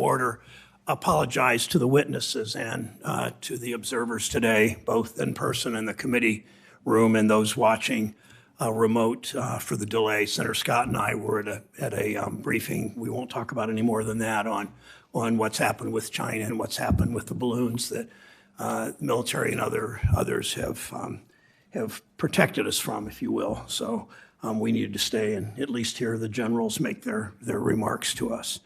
order, apologize to the witnesses and to the observers today, both in person in the committee room and those watching remote for the delay. Senator Scott and I were at a briefing. We won't talk about any more than that on what's happened with China and what's happened with the balloons that the military and others have protected us from, if you will. So we needed to stay and at least hear the generals make their remarks to us.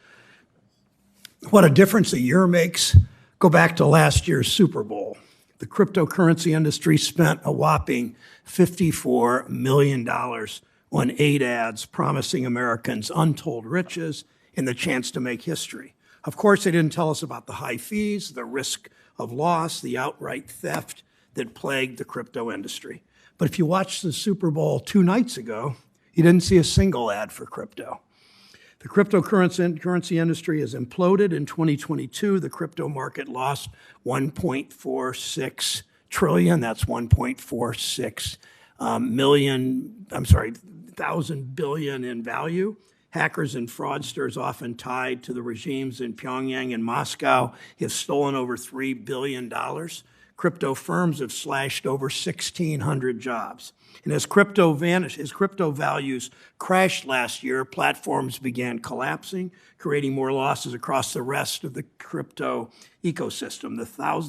What a difference a year makes. Go back to last year's Super Bowl. The cryptocurrency industry spent a whopping $54 million on 8 ads promising Americans untold riches and the chance to make history. Of course, they didn't tell us about the high fees, the risk of loss, the outright theft that plagued the crypto industry. But if you watched the Super Bowl 2 nights ago, you didn't see a single ad for crypto. The cryptocurrency industry has imploded in 2022. The crypto market lost $1.46 trillion. That's 1.46 thousand billion in value. Hackers and fraudsters, often tied to the regimes in Pyongyang and Moscow, have stolen over $3 billion. Crypto firms have slashed over 1,600 jobs. And as crypto values crashed last year, platforms began collapsing, creating more losses across the rest of the crypto ecosystem.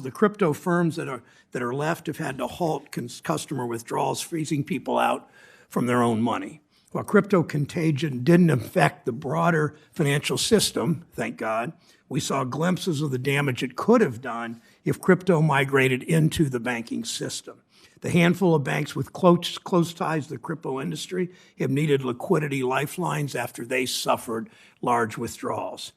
The crypto firms that are left have had to halt customer withdrawals, freezing people out from their own money. While crypto contagion didn't affect the broader financial system, thank God, we saw glimpses of the damage it could have done if crypto migrated into the banking system. The handful of banks with close ties to the crypto industry have needed liquidity lifelines after they suffered large withdrawals.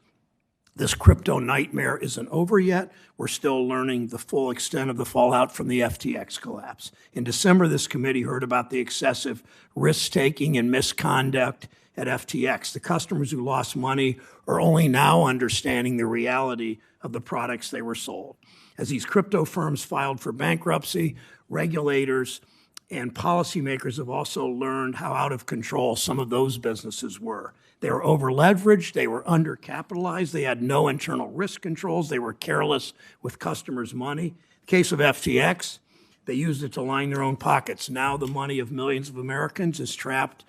This crypto nightmare isn't over yet. We're still learning the full extent of the fallout from the FTX collapse. In December, this committee heard about the excessive risk-taking and misconduct at FTX. The customers who lost money are only now understanding the reality of the products they were sold. As these crypto firms filed for bankruptcy, regulators and policymakers have also learned how out of control some of those businesses were. They were over-leveraged, they were undercapitalized, they had no internal risk controls, they were careless with customers' money. In the case of FTX, they used it to line their own pockets. Now the money of millions of Americans is trapped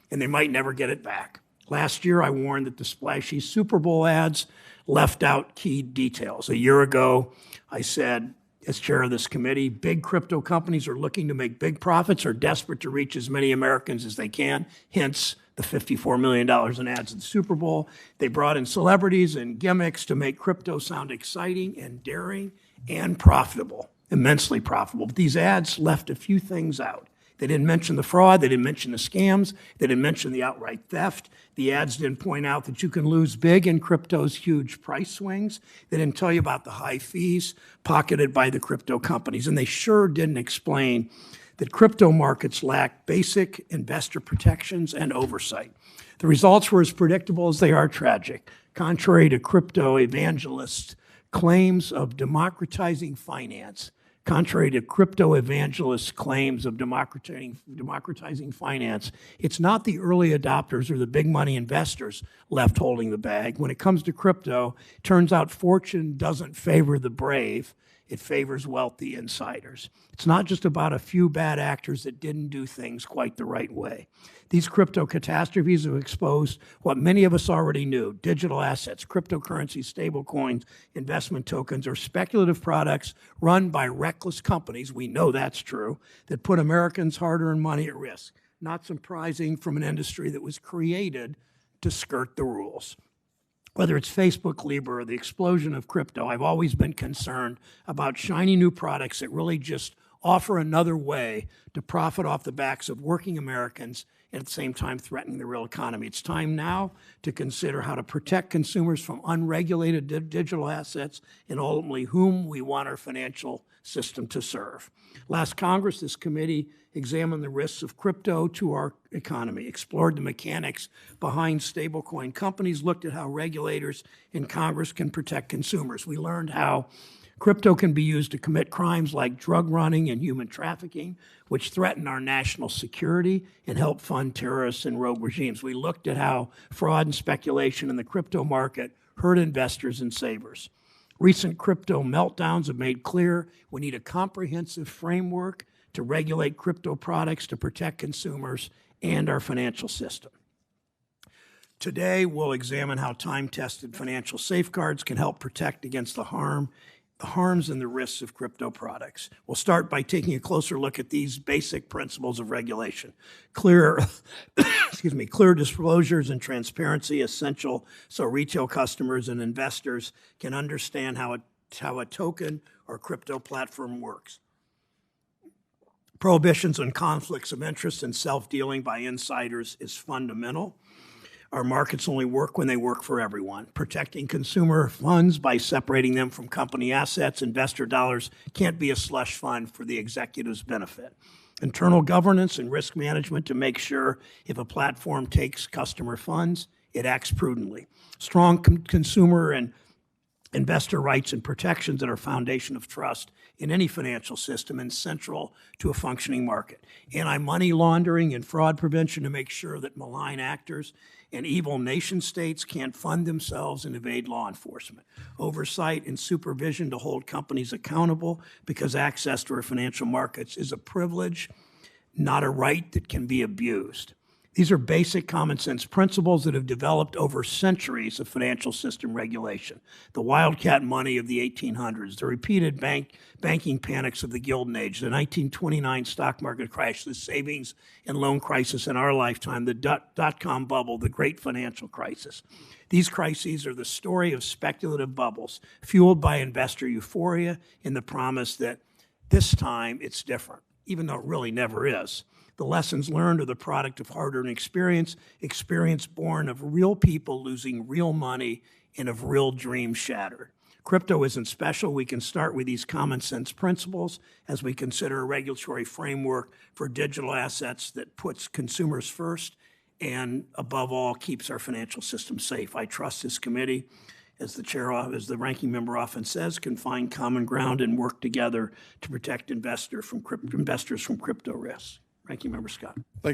and they might never get it back. Last year, I warned that the splashy Super Bowl ads left out key details. A year ago, I said, as chair of this committee, big crypto companies are looking to make big profits, are desperate to reach as many Americans as they can, hence the $54 million in ads in the Super Bowl. They brought in celebrities and gimmicks to make crypto sound exciting and daring and profitable, immensely profitable. But these ads left a few things out. They didn't mention the fraud, they didn't mention the scams, they didn't mention the outright theft. The ads didn't point out that you can lose big in crypto's huge price swings. They didn't tell you about the high fees pocketed by the crypto companies. And they sure didn't explain that crypto markets lack basic investor protections and oversight. The results were as predictable as they are tragic. Contrary to crypto evangelists' claims of democratizing finance, contrary to crypto evangelists' claims of democratizing finance, it's not the early adopters or the big money investors left holding the bag. When it comes to crypto, it turns out fortune doesn't favor the brave. It favors wealthy insiders. It's not just about a few bad actors that didn't do things quite the right way. These crypto catastrophes have exposed what many of us already knew. Digital assets, cryptocurrencies, stablecoins, investment tokens are speculative products run by reckless companies, we know that's true, that put Americans' hard-earned money at risk. Not surprising from an industry that was created to skirt the rules. Whether it's Facebook Libra or the explosion of crypto, I've always been concerned about shiny new products that really just offer another way to profit off the backs of working Americans and at the same time threatening the real economy. It's time now to consider how to protect consumers from unregulated digital assets and ultimately whom we want our financial system to serve. Last Congress, this committee examined the risks of crypto to our economy, explored the mechanics behind stablecoin companies, looked at how regulators in Congress can protect consumers. We learned how crypto can be used to commit crimes like drug running and human trafficking, which threaten our national security and help fund terrorists and rogue regimes. We looked at how fraud and speculation in the crypto market hurt investors and savers. Recent crypto meltdowns have made clear we need a comprehensive framework to regulate crypto products to protect consumers and our financial system. Today, we'll examine how time-tested financial safeguards can help protect against the harms and the risks of crypto products. We'll start by taking a closer look at these basic principles of regulation. Clear disclosures and transparency essential so retail customers and investors can understand how a token or crypto platform works. Prohibitions on conflicts of interest and self-dealing by insiders is fundamental. Our markets only work when they work for everyone. Protecting consumer funds by separating them from company assets, investor dollars, can't be a slush fund for the executive's benefit. Internal governance and risk management to make sure if a platform takes customer funds, it acts prudently. Strong consumer and investor rights and protections that are foundation of trust in any financial system and central to a functioning market. Anti-money laundering and fraud prevention to make sure that malign actors and evil nation states can't fund themselves and evade law enforcement. Oversight and supervision to hold companies accountable because access to our financial markets is a privilege, not a right that can be abused. These are basic common sense principles that have developed over centuries of financial system regulation. The wildcat money of the 1800s, the repeated banking panics of the Gilded Age, the 1929 stock market crash, the savings and loan crisis in our lifetime, the dot-com bubble, the great financial crisis. These crises are the story of speculative bubbles fueled by investor euphoria in the promise that this time it's different, even though it really never is. The lessons learned are the product of hard-earned experience born of real people losing real money and of real dreams shattered. Crypto isn't special. We can start with these common sense principles as we consider a regulatory framework for digital assets that puts consumers first and, above all, keeps our financial system safe. I trust this committee, as the ranking member often says, can find common ground and work together to protect investors from crypto risks. Ranking Member Scott. Thank you.